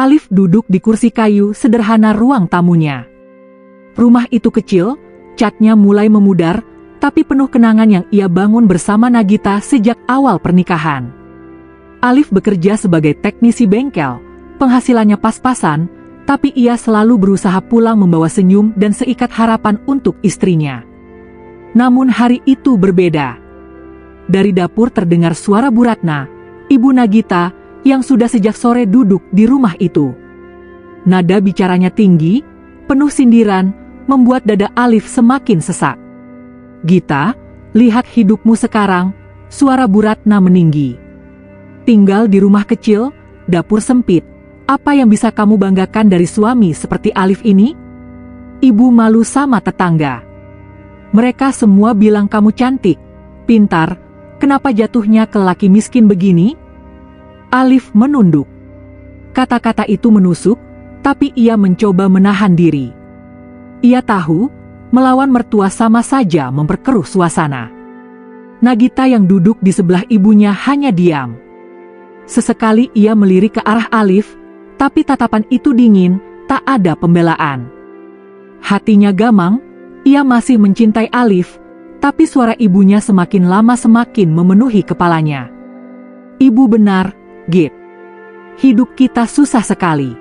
Alif duduk di kursi kayu sederhana ruang tamunya. Rumah itu kecil, catnya mulai memudar, tapi penuh kenangan yang ia bangun bersama Nagita sejak awal pernikahan. Alif bekerja sebagai teknisi bengkel, penghasilannya pas-pasan, tapi ia selalu berusaha pulang membawa senyum dan seikat harapan untuk istrinya. Namun hari itu berbeda. Dari dapur terdengar suara Bu Ratna, ibu Nagita, yang sudah sejak sore duduk di rumah itu. Nada bicaranya tinggi, penuh sindiran, membuat dada Alif semakin sesak. "Gita, lihat hidupmu sekarang," suara Bu Ratna meninggi. "Tinggal di rumah kecil, dapur sempit. Apa yang bisa kamu banggakan dari suami seperti Alif ini? Ibu malu sama tetangga. Mereka semua bilang kamu cantik, pintar, kenapa jatuhnya ke laki miskin begini?" Alif menunduk. Kata-kata itu menusuk, tapi ia mencoba menahan diri. Ia tahu, melawan mertua sama saja memperkeruh suasana. Nagita yang duduk di sebelah ibunya hanya diam. Sesekali ia melirik ke arah Alif, tapi tatapan itu dingin, tak ada pembelaan. Hatinya gamang, ia masih mencintai Alif, tapi suara ibunya semakin lama semakin memenuhi kepalanya. "Ibu benar, Git. Hidup kita susah sekali.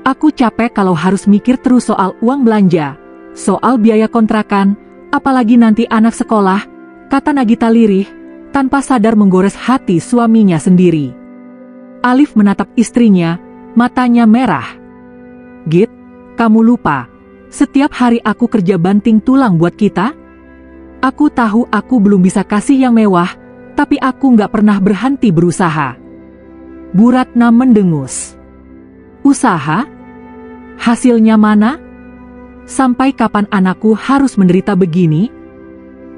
Aku capek kalau harus mikir terus soal uang belanja, soal biaya kontrakan, apalagi nanti anak sekolah," kata Nagita lirih, tanpa sadar menggores hati suaminya sendiri. Alif menatap istrinya, matanya merah. "Git, kamu lupa, setiap hari aku kerja banting tulang buat kita? Aku tahu aku belum bisa kasih yang mewah, tapi aku nggak pernah berhenti berusaha." Bu Ratna mendengus. "Usaha? Hasilnya mana? Sampai kapan anakku harus menderita begini?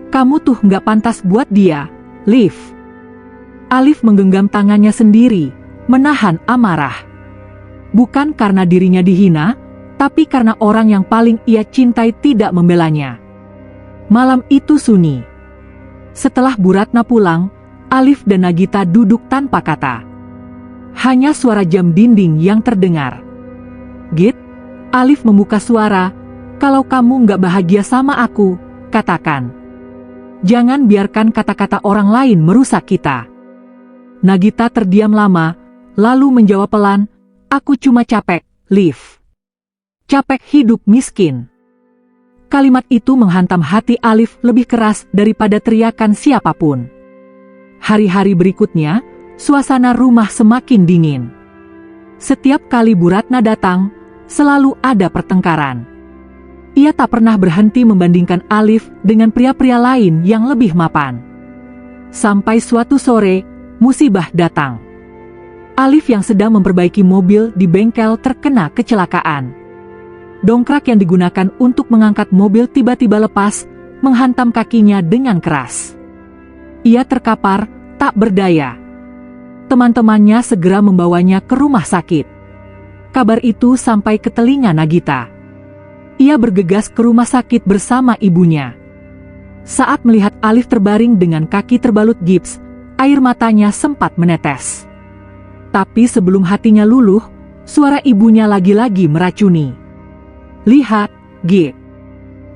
Kamu tuh nggak pantas buat dia, Liv." Alif menggenggam tangannya sendiri, menahan amarah. Bukan karena dirinya dihina, tapi karena orang yang paling ia cintai tidak membelanya. Malam itu sunyi. Setelah Bu Ratna pulang, Alif dan Nagita duduk tanpa kata. Hanya suara jam dinding yang terdengar. "Git," Alif membuka suara, "kalau kamu nggak bahagia sama aku, katakan. Jangan biarkan kata-kata orang lain merusak kita." Nagita terdiam lama, lalu menjawab pelan, "Aku cuma capek, Liv. Capek hidup miskin." Kalimat itu menghantam hati Alif lebih keras daripada teriakan siapapun. Hari-hari berikutnya, suasana rumah semakin dingin. Setiap kali Bu Ratna datang, selalu ada pertengkaran. Ia tak pernah berhenti membandingkan Alif dengan pria-pria lain yang lebih mapan. Sampai suatu sore, musibah datang. Alif yang sedang memperbaiki mobil di bengkel terkena kecelakaan. Dongkrak yang digunakan untuk mengangkat mobil tiba-tiba lepas, menghantam kakinya dengan keras. Ia terkapar, tak berdaya. Teman-temannya segera membawanya ke rumah sakit. Kabar itu sampai ke telinga Nagita. Ia bergegas ke rumah sakit bersama ibunya. Saat melihat Alif terbaring dengan kaki terbalut gips, air matanya sempat menetes. Tapi sebelum hatinya luluh, suara ibunya lagi-lagi meracuni. "Lihat, Git.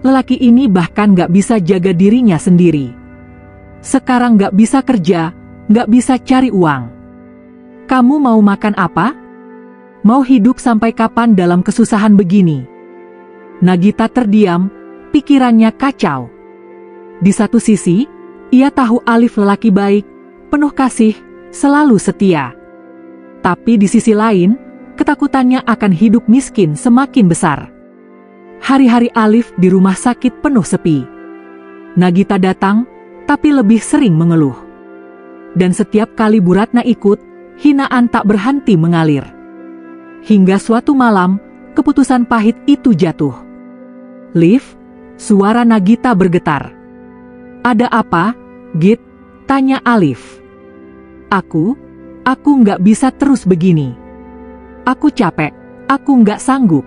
Lelaki ini bahkan gak bisa jaga dirinya sendiri. Sekarang gak bisa kerja, gak bisa cari uang. Kamu mau makan apa? Mau hidup sampai kapan dalam kesusahan begini?" Nagita terdiam, pikirannya kacau. Di satu sisi, ia tahu Alif lelaki baik, penuh kasih, selalu setia. Tapi di sisi lain, ketakutannya akan hidup miskin semakin besar. Hari-hari Alif di rumah sakit penuh sepi. Nagita datang, tapi lebih sering mengeluh. Dan setiap kali Bu Ratna ikut, hinaan tak berhenti mengalir. Hingga suatu malam, keputusan pahit itu jatuh. "Liv," suara Nagita bergetar. "Ada apa, Git?" tanya Alif. Aku nggak bisa terus begini. Aku capek, aku nggak sanggup.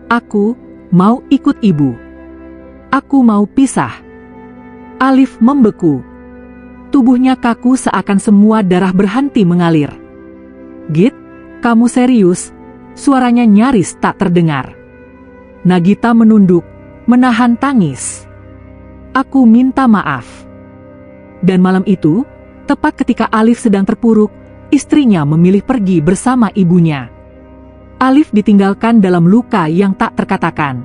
Aku mau ikut ibu. Aku mau pisah." Alif membeku. Tubuhnya kaku seakan semua darah berhenti mengalir. "Git, kamu serius?" suaranya nyaris tak terdengar. Nagita menunduk, menahan tangis. "Aku minta maaf." Dan malam itu, tepat ketika Alif sedang terpuruk, istrinya memilih pergi bersama ibunya. Alif ditinggalkan dalam luka yang tak terkatakan.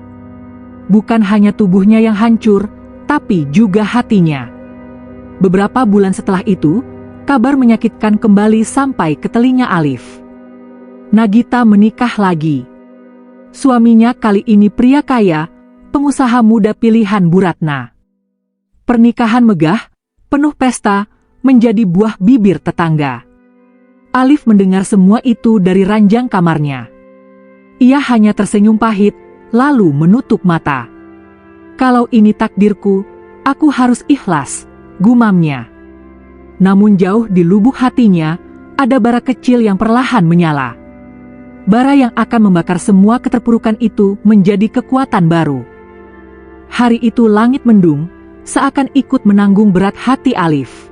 Bukan hanya tubuhnya yang hancur, tapi juga hatinya. Beberapa bulan setelah itu, kabar menyakitkan kembali sampai ke telinga Alif. Nagita menikah lagi. Suaminya kali ini pria kaya, pengusaha muda pilihan Bu Ratna. Pernikahan megah, penuh pesta, menjadi buah bibir tetangga. Alif mendengar semua itu dari ranjang kamarnya. Ia hanya tersenyum pahit, lalu menutup mata. "Kalau ini takdirku, aku harus ikhlas," gumamnya. Namun jauh di lubuk hatinya, ada bara kecil yang perlahan menyala. Bara yang akan membakar semua keterpurukan itu menjadi kekuatan baru. Hari itu langit mendung, seakan ikut menanggung berat hati Alif.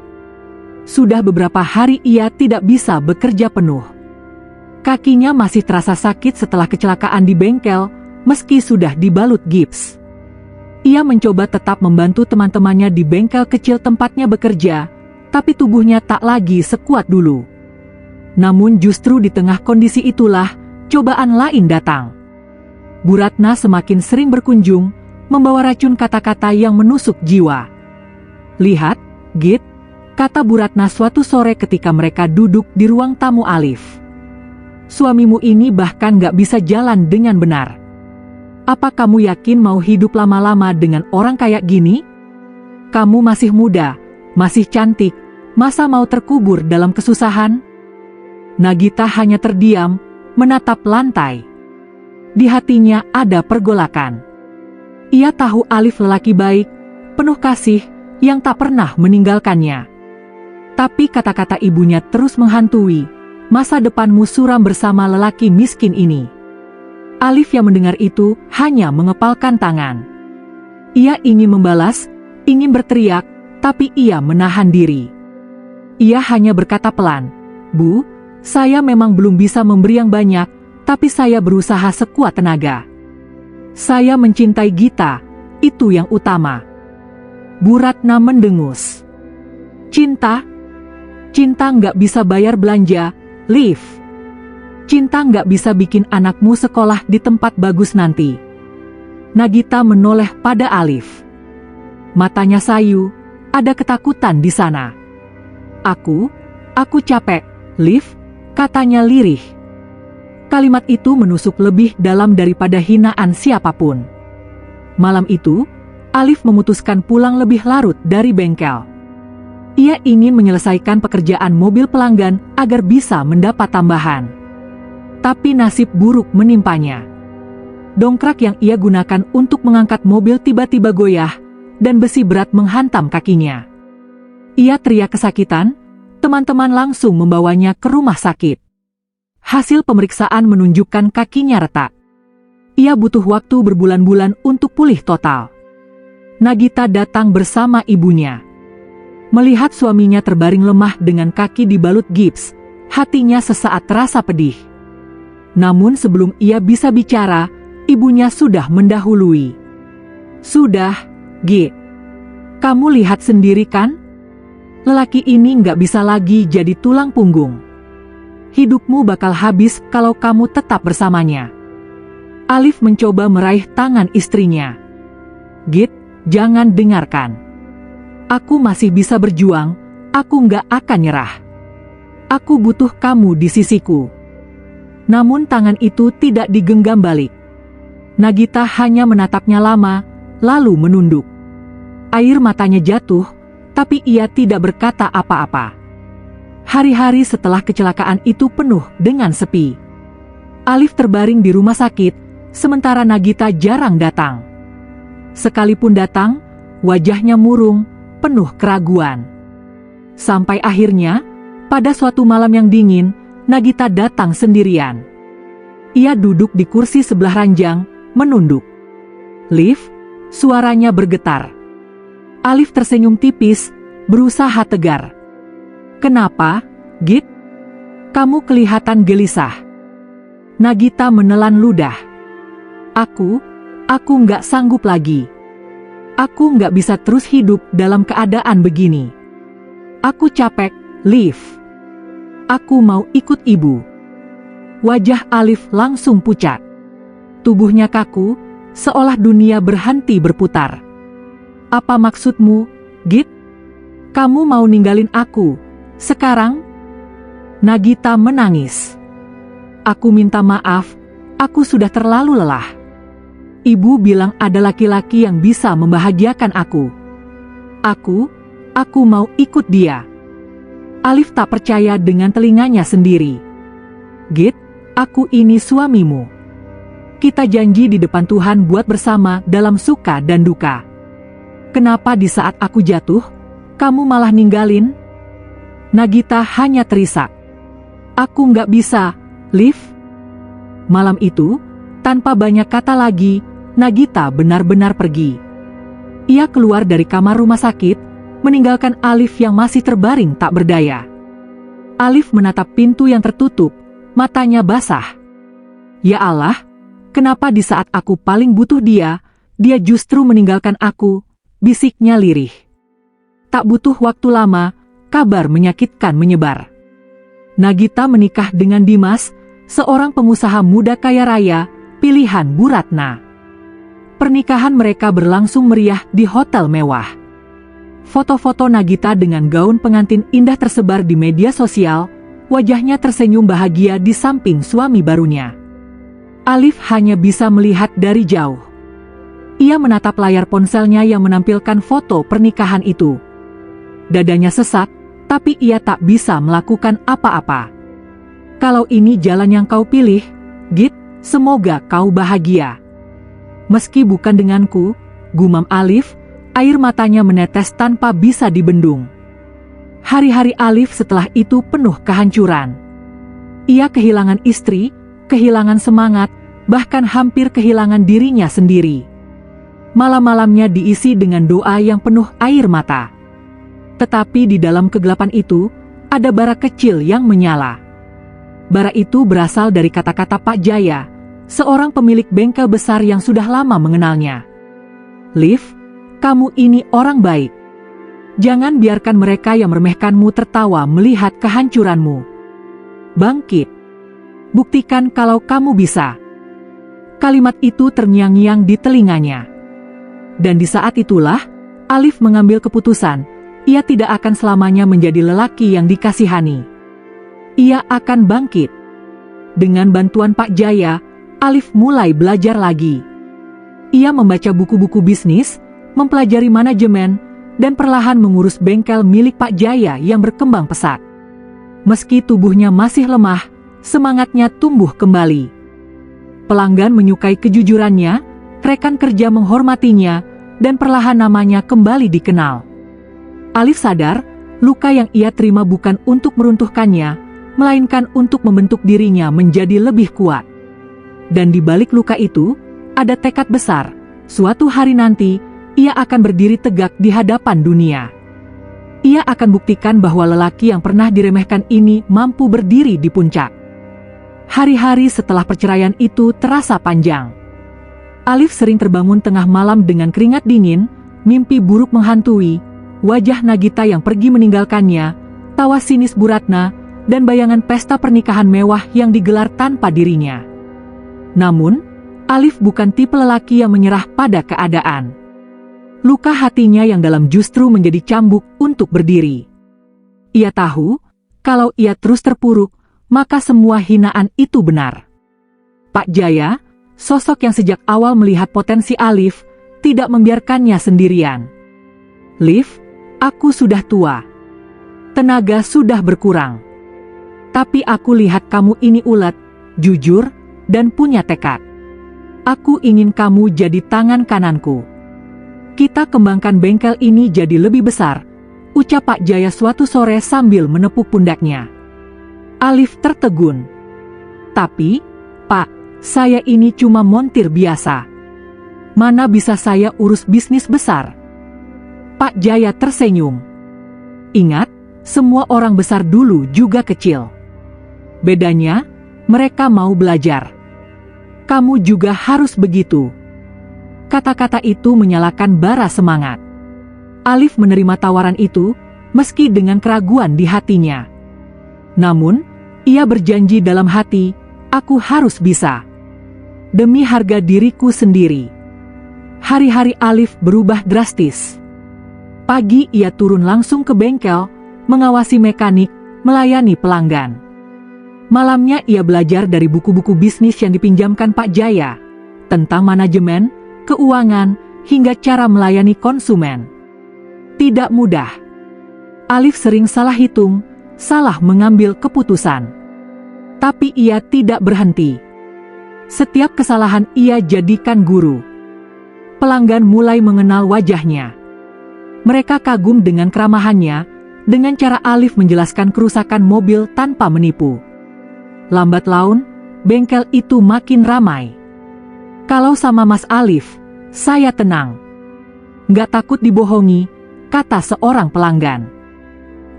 Sudah beberapa hari ia tidak bisa bekerja penuh. Kakinya masih terasa sakit setelah kecelakaan di bengkel, meski sudah dibalut gips. Ia mencoba tetap membantu teman-temannya di bengkel kecil tempatnya bekerja, tapi tubuhnya tak lagi sekuat dulu. Namun justru di tengah kondisi itulah, cobaan lain datang. Bu Ratna semakin sering berkunjung, membawa racun kata-kata yang menusuk jiwa. "Lihat, Git," kata Bu Ratna suatu sore ketika mereka duduk di ruang tamu Alif. "Suamimu ini bahkan gak bisa jalan dengan benar. Apa kamu yakin mau hidup lama-lama dengan orang kayak gini? Kamu masih muda, masih cantik, masa mau terkubur dalam kesusahan?" Nagita hanya terdiam, menatap lantai. Di hatinya ada pergolakan. Ia tahu Alif lelaki baik, penuh kasih, yang tak pernah meninggalkannya. Tapi kata-kata ibunya terus menghantui, "Masa depanmu suram bersama lelaki miskin ini." Alif yang mendengar itu hanya mengepalkan tangan. Ia ingin membalas, ingin berteriak, tapi ia menahan diri. Ia hanya berkata pelan, "Bu, saya memang belum bisa memberi yang banyak, tapi saya berusaha sekuat tenaga. Saya mencintai Gita, itu yang utama." Bu Ratna mendengus. "Cinta? Cinta nggak bisa bayar belanja, Liv. Cinta nggak bisa bikin anakmu sekolah di tempat bagus nanti." Nagita menoleh pada Alif. Matanya sayu, ada ketakutan di sana. Aku capek, Liv," katanya lirih. Kalimat itu menusuk lebih dalam daripada hinaan siapapun. Malam itu, Alif memutuskan pulang lebih larut dari bengkel. Ia ingin menyelesaikan pekerjaan mobil pelanggan agar bisa mendapat tambahan. Tapi nasib buruk menimpanya. Dongkrak yang ia gunakan untuk mengangkat mobil tiba-tiba goyah, dan besi berat menghantam kakinya. Ia teriak kesakitan, teman-teman langsung membawanya ke rumah sakit. Hasil pemeriksaan menunjukkan kakinya retak. Ia butuh waktu berbulan-bulan untuk pulih total. Nagita datang bersama ibunya. Melihat suaminya terbaring lemah dengan kaki dibalut gips, hatinya sesaat terasa pedih. Namun sebelum ia bisa bicara, ibunya sudah mendahului. "Sudah, Git. Kamu lihat sendiri kan? Lelaki ini nggak bisa lagi jadi tulang punggung. Hidupmu bakal habis kalau kamu tetap bersamanya." Alif mencoba meraih tangan istrinya. "Git, jangan dengarkan. Aku masih bisa berjuang, aku nggak akan nyerah. Aku butuh kamu di sisiku." Namun tangan itu tidak digenggam balik. Nagita hanya menatapnya lama, lalu menunduk. Air matanya jatuh, tapi ia tidak berkata apa-apa. Hari-hari setelah kecelakaan itu penuh dengan sepi. Alif terbaring di rumah sakit, sementara Nagita jarang datang. Sekalipun datang, wajahnya murung, penuh keraguan. Sampai akhirnya, pada suatu malam yang dingin, Nagita datang sendirian. Ia duduk di kursi sebelah ranjang, menunduk. "Liv," suaranya bergetar. Alif tersenyum tipis, berusaha tegar. "Kenapa, Git? Kamu kelihatan gelisah." Nagita menelan ludah. Aku nggak sanggup lagi. Aku nggak bisa terus hidup dalam keadaan begini. Aku capek, Liv. Aku mau ikut ibu. Wajah Alif langsung pucat. Tubuhnya kaku, seolah dunia berhenti berputar. Apa maksudmu, Git? Kamu mau ninggalin aku sekarang? Nagita menangis. Aku minta maaf, aku sudah terlalu lelah. Ibu bilang ada laki-laki yang bisa membahagiakan aku. Aku mau ikut dia. Alif tak percaya dengan telinganya sendiri. Git, aku ini suamimu. Kita janji di depan Tuhan buat bersama dalam suka dan duka. Kenapa di saat aku jatuh, kamu malah ninggalin? Nagita hanya terisak. Aku nggak bisa, Liv. Malam itu, tanpa banyak kata lagi, Nagita benar-benar pergi. Ia keluar dari kamar rumah sakit, meninggalkan Alif yang masih terbaring tak berdaya. Alif menatap pintu yang tertutup, matanya basah. Ya Allah, kenapa di saat aku paling butuh dia justru meninggalkan aku, bisiknya lirih. Tak butuh waktu lama, kabar menyakitkan menyebar. Nagita menikah dengan Dimas, seorang pengusaha muda kaya raya, pilihan Bu Ratna. Pernikahan mereka berlangsung meriah di hotel mewah. Foto-foto Nagita dengan gaun pengantin indah tersebar di media sosial, wajahnya tersenyum bahagia di samping suami barunya. Alif hanya bisa melihat dari jauh. Ia menatap layar ponselnya yang menampilkan foto pernikahan itu. Dadanya sesak, tapi ia tak bisa melakukan apa-apa. Kalau ini jalan yang kau pilih, Git, semoga kau bahagia. Meski bukan denganku, gumam Alif, air matanya menetes tanpa bisa dibendung. Hari-hari Alif setelah itu penuh kehancuran. Ia kehilangan istri, kehilangan semangat, bahkan hampir kehilangan dirinya sendiri. Malam-malamnya diisi dengan doa yang penuh air mata. Tetapi di dalam kegelapan itu, ada bara kecil yang menyala. Bara itu berasal dari kata-kata Pak Jaya, seorang pemilik bengkel besar yang sudah lama mengenalnya. Liv, kamu ini orang baik. Jangan biarkan mereka yang meremehkanmu tertawa melihat kehancuranmu. Bangkit. Buktikan kalau kamu bisa. Kalimat itu terngiang-ngiang di telinganya. Dan di saat itulah, Alif mengambil keputusan, ia tidak akan selamanya menjadi lelaki yang dikasihani. Ia akan bangkit. Dengan bantuan Pak Jaya, Alif mulai belajar lagi. Ia membaca buku-buku bisnis, mempelajari manajemen, dan perlahan mengurus bengkel milik Pak Jaya yang berkembang pesat. Meski tubuhnya masih lemah, semangatnya tumbuh kembali. Pelanggan menyukai kejujurannya, rekan kerja menghormatinya, dan perlahan namanya kembali dikenal. Alif sadar, luka yang ia terima bukan untuk meruntuhkannya, melainkan untuk membentuk dirinya menjadi lebih kuat. Dan di balik luka itu, ada tekad besar, suatu hari nanti, ia akan berdiri tegak di hadapan dunia. Ia akan buktikan bahwa lelaki yang pernah diremehkan ini mampu berdiri di puncak. Hari-hari setelah perceraian itu terasa panjang. Alif sering terbangun tengah malam dengan keringat dingin, mimpi buruk menghantui, wajah Nagita yang pergi meninggalkannya, tawa sinis Bu Ratna, dan bayangan pesta pernikahan mewah yang digelar tanpa dirinya. Namun, Alif bukan tipe lelaki yang menyerah pada keadaan. Luka hatinya yang dalam justru menjadi cambuk untuk berdiri. Ia tahu, kalau ia terus terpuruk, maka semua hinaan itu benar. Pak Jaya, sosok yang sejak awal melihat potensi Alif, tidak membiarkannya sendirian. Liv, aku sudah tua. Tenaga sudah berkurang. Tapi aku lihat kamu ini ulet, jujur, dan punya tekad. Aku ingin kamu jadi tangan kananku. Kita kembangkan bengkel ini jadi lebih besar, ucap Pak Jaya suatu sore sambil menepuk pundaknya. Alif tertegun. Tapi, Pak, saya ini cuma montir biasa. Mana bisa saya urus bisnis besar? Pak Jaya tersenyum. Ingat, semua orang besar dulu juga kecil. Bedanya, Mereka mau belajar. Kamu juga harus begitu. Kata-kata itu menyalakan bara semangat. Alif menerima tawaran itu, meski dengan keraguan di hatinya. Namun, ia berjanji dalam hati, aku harus bisa. Demi harga diriku sendiri. Hari-hari Alif berubah drastis. Pagi ia turun langsung ke bengkel, mengawasi mekanik, melayani pelanggan. Malamnya ia belajar dari buku-buku bisnis yang dipinjamkan Pak Jaya, tentang manajemen, keuangan, hingga cara melayani konsumen. Tidak mudah. Alif sering salah hitung, salah mengambil keputusan. Tapi ia tidak berhenti. Setiap kesalahan ia jadikan guru. Pelanggan mulai mengenal wajahnya. Mereka kagum dengan keramahannya, dengan cara Alif menjelaskan kerusakan mobil tanpa menipu. Lambat laun, bengkel itu makin ramai. Kalau sama Mas Alif, saya tenang. Nggak takut dibohongi, kata seorang pelanggan.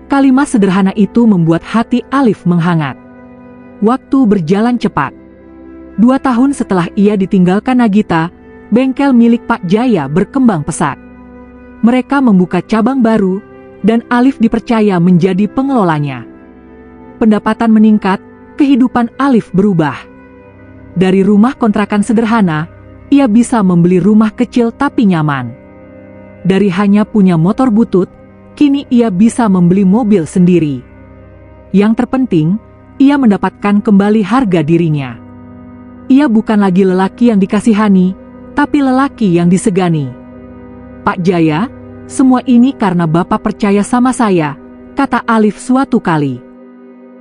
Kalimat sederhana itu membuat hati Alif menghangat. Waktu berjalan cepat. 2 tahun setelah ia ditinggalkan Nagita, bengkel milik Pak Jaya berkembang pesat. Mereka membuka cabang baru, dan Alif dipercaya menjadi pengelolanya. Pendapatan meningkat, kehidupan Alif berubah. Dari rumah kontrakan sederhana, ia bisa membeli rumah kecil tapi nyaman. Dari hanya punya motor butut, kini ia bisa membeli mobil sendiri. Yang terpenting, ia mendapatkan kembali harga dirinya. Ia bukan lagi lelaki yang dikasihani, tapi lelaki yang disegani. Pak Jaya, semua ini karena Bapak percaya sama saya, kata Alif suatu kali.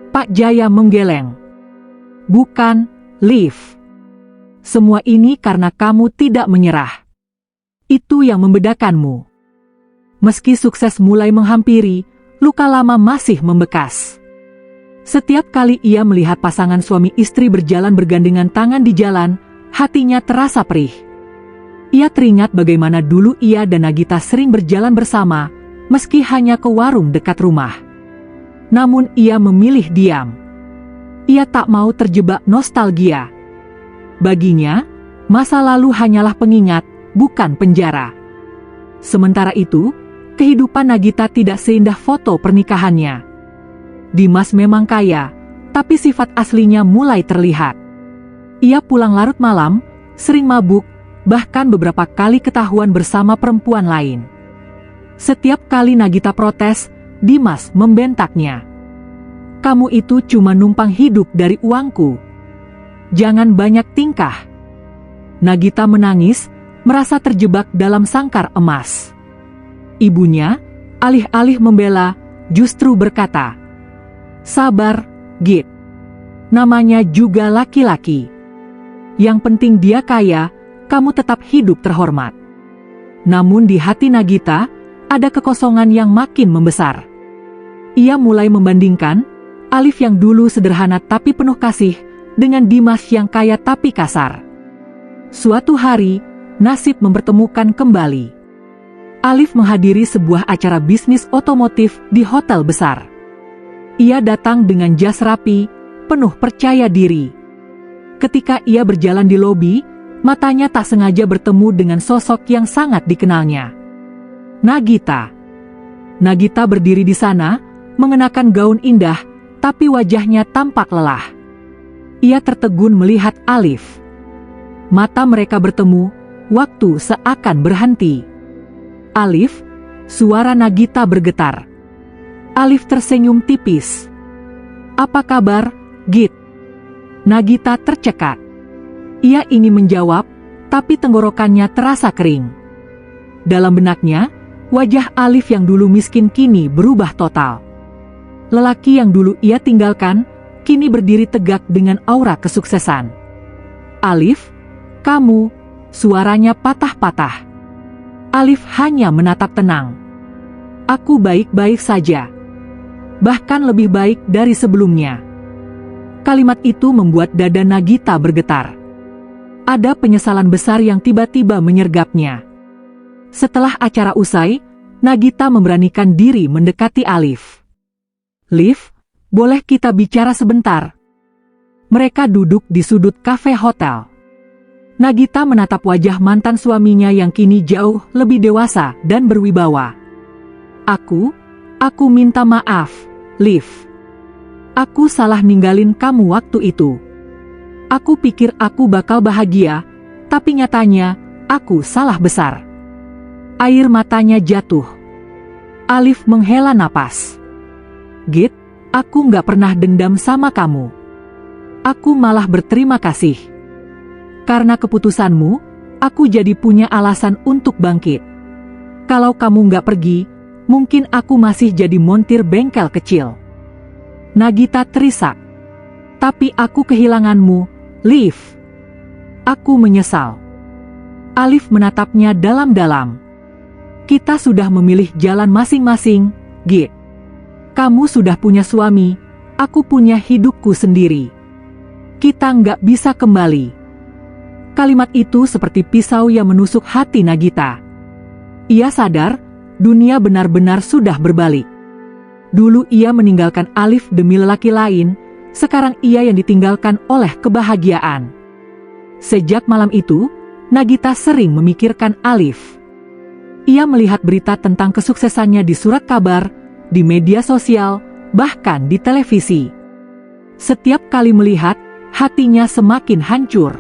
Pak Jaya menggeleng. Bukan, Liv. Semua ini karena kamu tidak menyerah. Itu yang membedakanmu. Meski sukses mulai menghampiri, luka lama masih membekas. Setiap kali ia melihat pasangan suami istri berjalan bergandengan tangan di jalan, hatinya terasa perih. Ia teringat bagaimana dulu ia dan Nagita sering berjalan bersama, meski hanya ke warung dekat rumah. Namun ia memilih diam. Ia tak mau terjebak nostalgia. Baginya, masa lalu hanyalah pengingat, bukan penjara. Sementara itu, kehidupan Nagita tidak seindah foto pernikahannya. Dimas memang kaya, tapi sifat aslinya mulai terlihat. Ia pulang larut malam, sering mabuk, bahkan beberapa kali ketahuan bersama perempuan lain. Setiap kali Nagita protes, Dimas membentaknya. Kamu itu cuma numpang hidup dari uangku. Jangan banyak tingkah. Nagita menangis, merasa terjebak dalam sangkar emas. Ibunya, alih-alih membela, justru berkata, sabar, Git. Namanya juga laki-laki. Yang penting dia kaya, kamu tetap hidup terhormat. Namun di hati Nagita, ada kekosongan yang makin membesar. Ia mulai membandingkan Alif yang dulu sederhana tapi penuh kasih dengan Dimas yang kaya tapi kasar. Suatu hari, nasib mempertemukan kembali. Alif menghadiri sebuah acara bisnis otomotif di hotel besar. Ia datang dengan jas rapi, penuh percaya diri. Ketika ia berjalan di lobi, matanya tak sengaja bertemu dengan sosok yang sangat dikenalnya. Nagita. Nagita berdiri di sana, mengenakan gaun indah, tapi wajahnya tampak lelah. Ia tertegun melihat Alif. Mata mereka bertemu, waktu seakan berhenti. Alif, suara Nagita bergetar. Alif tersenyum tipis. Apa kabar, Git? Nagita tercekat. Ia ingin menjawab, tapi tenggorokannya terasa kering. Dalam benaknya, wajah Alif yang dulu miskin kini berubah total. Lelaki yang dulu ia tinggalkan, kini berdiri tegak dengan aura kesuksesan. Alif, kamu, suaranya patah-patah. Alif hanya menatap tenang. Aku baik-baik saja. Bahkan lebih baik dari sebelumnya. Kalimat itu membuat dada Nagita bergetar. Ada penyesalan besar yang tiba-tiba menyergapnya. Setelah acara usai, Nagita memberanikan diri mendekati Alif. Liv, boleh kita bicara sebentar? Mereka duduk di sudut kafe hotel. Nagita menatap wajah mantan suaminya yang kini jauh lebih dewasa dan berwibawa. Aku minta maaf, Liv. Aku salah ninggalin kamu waktu itu. Aku pikir aku bakal bahagia, tapi nyatanya, aku salah besar. Air matanya jatuh. Alif menghela napas. Git, aku nggak pernah dendam sama kamu. Aku malah berterima kasih. Karena keputusanmu, aku jadi punya alasan untuk bangkit. Kalau kamu nggak pergi, mungkin aku masih jadi montir bengkel kecil. Nagita terisak. Tapi aku kehilanganmu, Liv. Aku menyesal. Alif menatapnya dalam-dalam. Kita sudah memilih jalan masing-masing, Git. Kamu sudah punya suami, aku punya hidupku sendiri. Kita nggak bisa kembali. Kalimat itu seperti pisau yang menusuk hati Nagita. Ia sadar, dunia benar-benar sudah berbalik. Dulu ia meninggalkan Alif demi lelaki lain, sekarang ia yang ditinggalkan oleh kebahagiaan. Sejak malam itu, Nagita sering memikirkan Alif. Ia melihat berita tentang kesuksesannya di surat kabar, di media sosial, bahkan di televisi. Setiap kali melihat, hatinya semakin hancur.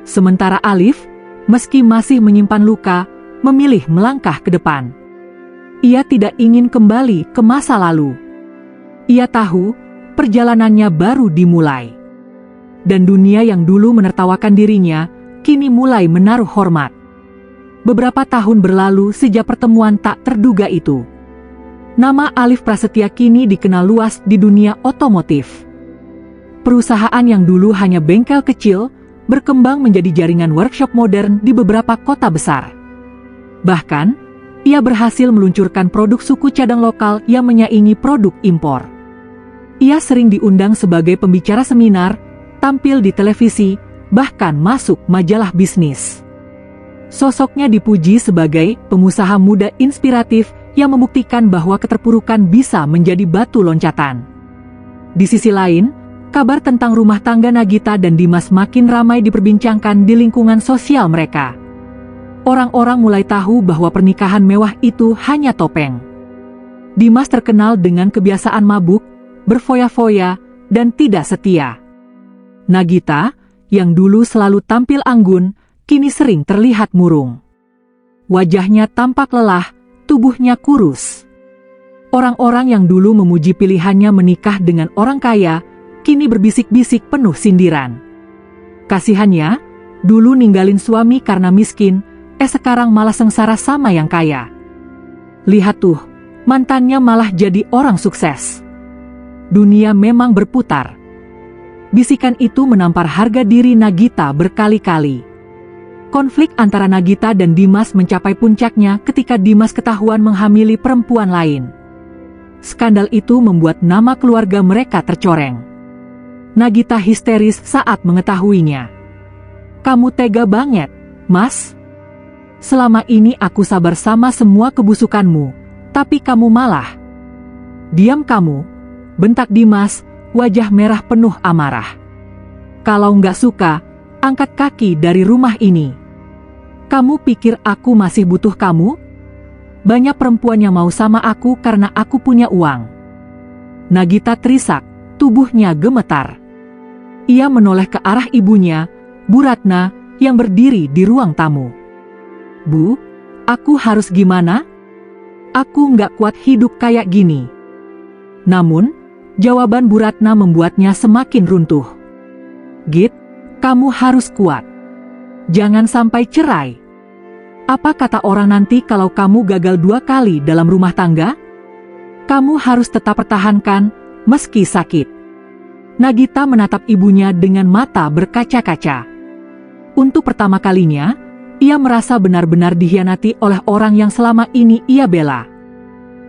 Sementara Alif, meski masih menyimpan luka, memilih melangkah ke depan. Ia tidak ingin kembali ke masa lalu. Ia tahu, perjalanannya baru dimulai. Dan dunia yang dulu menertawakan dirinya, kini mulai menaruh hormat. Beberapa tahun berlalu sejak pertemuan tak terduga itu. Nama Alif Prasetya kini dikenal luas di dunia otomotif. Perusahaan yang dulu hanya bengkel kecil, berkembang menjadi jaringan workshop modern di beberapa kota besar. Bahkan, ia berhasil meluncurkan produk suku cadang lokal yang menyaingi produk impor. Ia sering diundang sebagai pembicara seminar, tampil di televisi, bahkan masuk majalah bisnis. Sosoknya dipuji sebagai pengusaha muda inspiratif yang membuktikan bahwa keterpurukan bisa menjadi batu loncatan. Di sisi lain, kabar tentang rumah tangga Nagita dan Dimas makin ramai diperbincangkan di lingkungan sosial mereka. Orang-orang mulai tahu bahwa pernikahan mewah itu hanya topeng. Dimas terkenal dengan kebiasaan mabuk, berfoya-foya, dan tidak setia. Nagita, yang dulu selalu tampil anggun, kini sering terlihat murung. Wajahnya tampak lelah, tubuhnya kurus. Orang-orang yang dulu memuji pilihannya menikah dengan orang kaya, kini berbisik-bisik penuh sindiran. Kasihannya, dulu ninggalin suami karena miskin, sekarang malah sengsara sama yang kaya. Lihat tuh, mantannya malah jadi orang sukses. Dunia memang berputar. Bisikan itu menampar harga diri Nagita berkali-kali. Konflik antara Nagita dan Dimas mencapai puncaknya ketika Dimas ketahuan menghamili perempuan lain. Skandal itu membuat nama keluarga mereka tercoreng. Nagita histeris saat mengetahuinya. Kamu tega banget, Mas. Selama ini aku sabar sama semua kebusukanmu, tapi kamu malah. Diam kamu, bentak Dimas, wajah merah penuh amarah. Kalau nggak suka, angkat kaki dari rumah ini. Kamu pikir aku masih butuh kamu? Banyak perempuan yang mau sama aku karena aku punya uang. Nagita terisak, tubuhnya gemetar. Ia menoleh ke arah ibunya, Bu Ratna, yang berdiri di ruang tamu. Bu, aku harus gimana? Aku nggak kuat hidup kayak gini. Namun, jawaban Bu Ratna membuatnya semakin runtuh. Git, kamu harus kuat. Jangan sampai cerai. Apa kata orang nanti kalau kamu gagal 2 kali dalam rumah tangga? Kamu harus tetap pertahankan, meski sakit. Nagita menatap ibunya dengan mata berkaca-kaca. Untuk pertama kalinya, ia merasa benar-benar dikhianati oleh orang yang selama ini ia bela.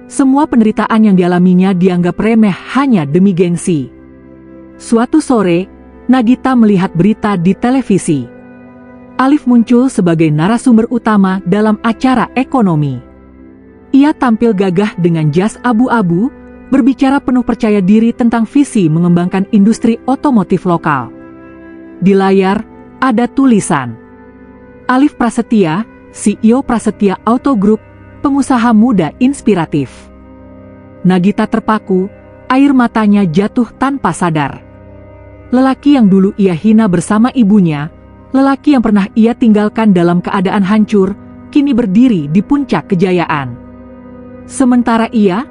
Semua penderitaan yang dialaminya dianggap remeh hanya demi gengsi. Suatu sore, Nagita melihat berita di televisi. Alif muncul sebagai narasumber utama dalam acara ekonomi. Ia tampil gagah dengan jas abu-abu, berbicara penuh percaya diri tentang visi mengembangkan industri otomotif lokal. Di layar, ada tulisan, Alif Prasetya, CEO Prasetya Auto Group, pengusaha muda inspiratif. Nagita terpaku, air matanya jatuh tanpa sadar. Lelaki yang dulu ia hina bersama ibunya, lelaki yang pernah ia tinggalkan dalam keadaan hancur, kini berdiri di puncak kejayaan. Sementara ia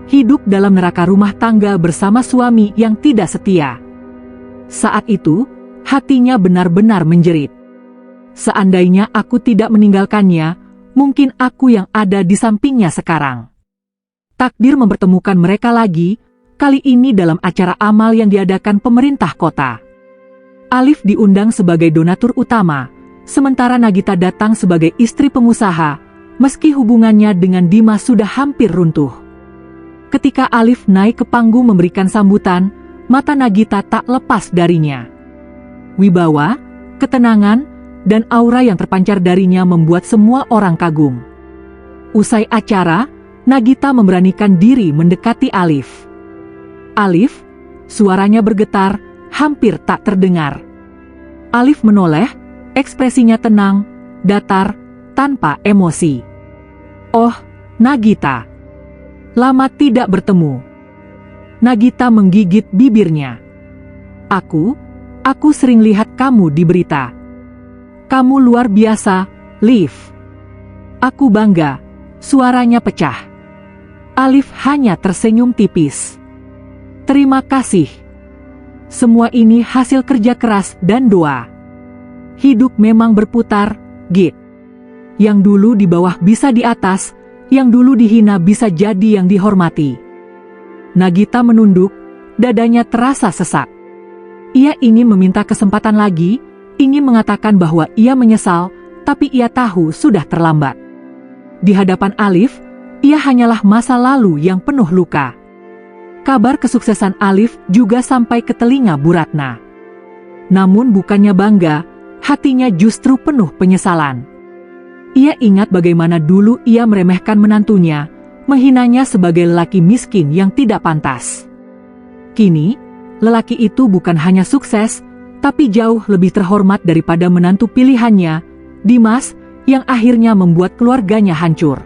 hidup dalam neraka rumah tangga bersama suami yang tidak setia. Saat itu, hatinya benar-benar menjerit. Seandainya aku tidak meninggalkannya, mungkin aku yang ada di sampingnya sekarang. Takdir mempertemukan mereka lagi, kali ini dalam acara amal yang diadakan pemerintah kota. Alif diundang sebagai donatur utama, sementara Nagita datang sebagai istri pengusaha, meski hubungannya dengan Dimas sudah hampir runtuh. Ketika Alif naik ke panggung memberikan sambutan, mata Nagita tak lepas darinya. Wibawa, ketenangan, dan aura yang terpancar darinya membuat semua orang kagum. Usai acara, Nagita memberanikan diri mendekati Alif. Alif, suaranya bergetar, hampir tak terdengar. Alif menoleh, ekspresinya tenang, datar, tanpa emosi. Oh, Nagita. Lama tidak bertemu. Nagita menggigit bibirnya. Aku sering lihat kamu di berita. Kamu luar biasa, Liv. Aku bangga, suaranya pecah. Alif hanya tersenyum tipis. Terima kasih. Semua ini hasil kerja keras dan doa. Hidup memang berputar, Git. Yang dulu di bawah bisa di atas, yang dulu dihina bisa jadi yang dihormati. Nagita menunduk, dadanya terasa sesak. Ia ingin meminta kesempatan lagi, ingin mengatakan bahwa ia menyesal, tapi ia tahu sudah terlambat. Di hadapan Alif, ia hanyalah masa lalu yang penuh luka. Kabar kesuksesan Alif juga sampai ke telinga Bu Ratna. Namun bukannya bangga, hatinya justru penuh penyesalan. Ia ingat bagaimana dulu ia meremehkan menantunya, menghinanya sebagai lelaki miskin yang tidak pantas. Kini, lelaki itu bukan hanya sukses, tapi jauh lebih terhormat daripada menantu pilihannya, Dimas, yang akhirnya membuat keluarganya hancur.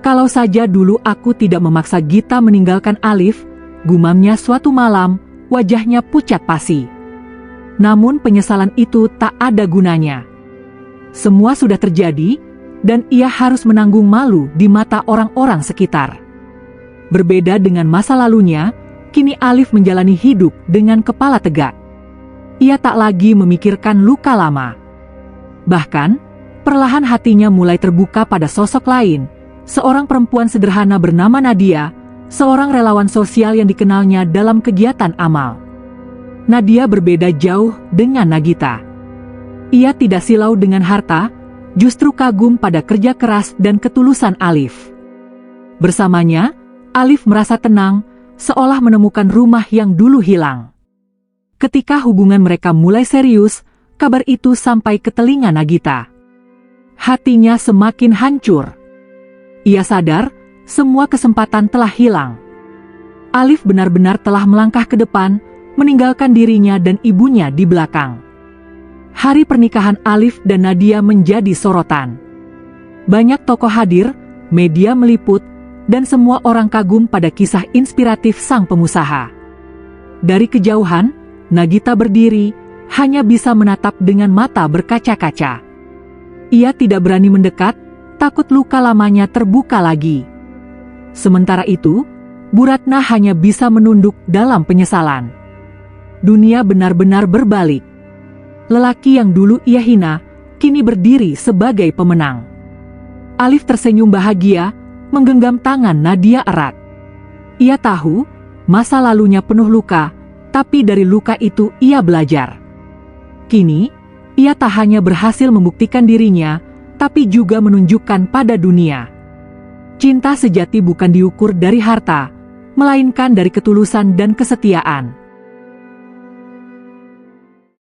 Kalau saja dulu aku tidak memaksa Gita meninggalkan Alif, gumamnya suatu malam, wajahnya pucat pasi. Namun penyesalan itu tak ada gunanya. Semua sudah terjadi, dan ia harus menanggung malu di mata orang-orang sekitar. Berbeda dengan masa lalunya, kini Alif menjalani hidup dengan kepala tegak. Ia tak lagi memikirkan luka lama. Bahkan, perlahan hatinya mulai terbuka pada sosok lain, seorang perempuan sederhana bernama Nadia, seorang relawan sosial yang dikenalnya dalam kegiatan amal. Nadia berbeda jauh dengan Nagita. Ia tidak silau dengan harta, justru kagum pada kerja keras dan ketulusan Alif. Bersamanya, Alif merasa tenang, seolah menemukan rumah yang dulu hilang. Ketika hubungan mereka mulai serius, kabar itu sampai ke telinga Nagita. Hatinya semakin hancur. Ia sadar, semua kesempatan telah hilang. Alif benar-benar telah melangkah ke depan, meninggalkan dirinya dan ibunya di belakang. Hari pernikahan Alif dan Nadia menjadi sorotan. Banyak tokoh hadir, media meliput, dan semua orang kagum pada kisah inspiratif sang pengusaha. Dari kejauhan, Nagita berdiri, hanya bisa menatap dengan mata berkaca-kaca. Ia tidak berani mendekat, takut luka lamanya terbuka lagi. Sementara itu, Bu Ratna hanya bisa menunduk dalam penyesalan. Dunia benar-benar berbalik. Lelaki yang dulu ia hina, kini berdiri sebagai pemenang. Alif tersenyum bahagia, menggenggam tangan Nadia erat. Ia tahu, masa lalunya penuh luka, tapi dari luka itu ia belajar. Kini, ia tak hanya berhasil membuktikan dirinya, tapi juga menunjukkan pada dunia. Cinta sejati bukan diukur dari harta, melainkan dari ketulusan dan kesetiaan.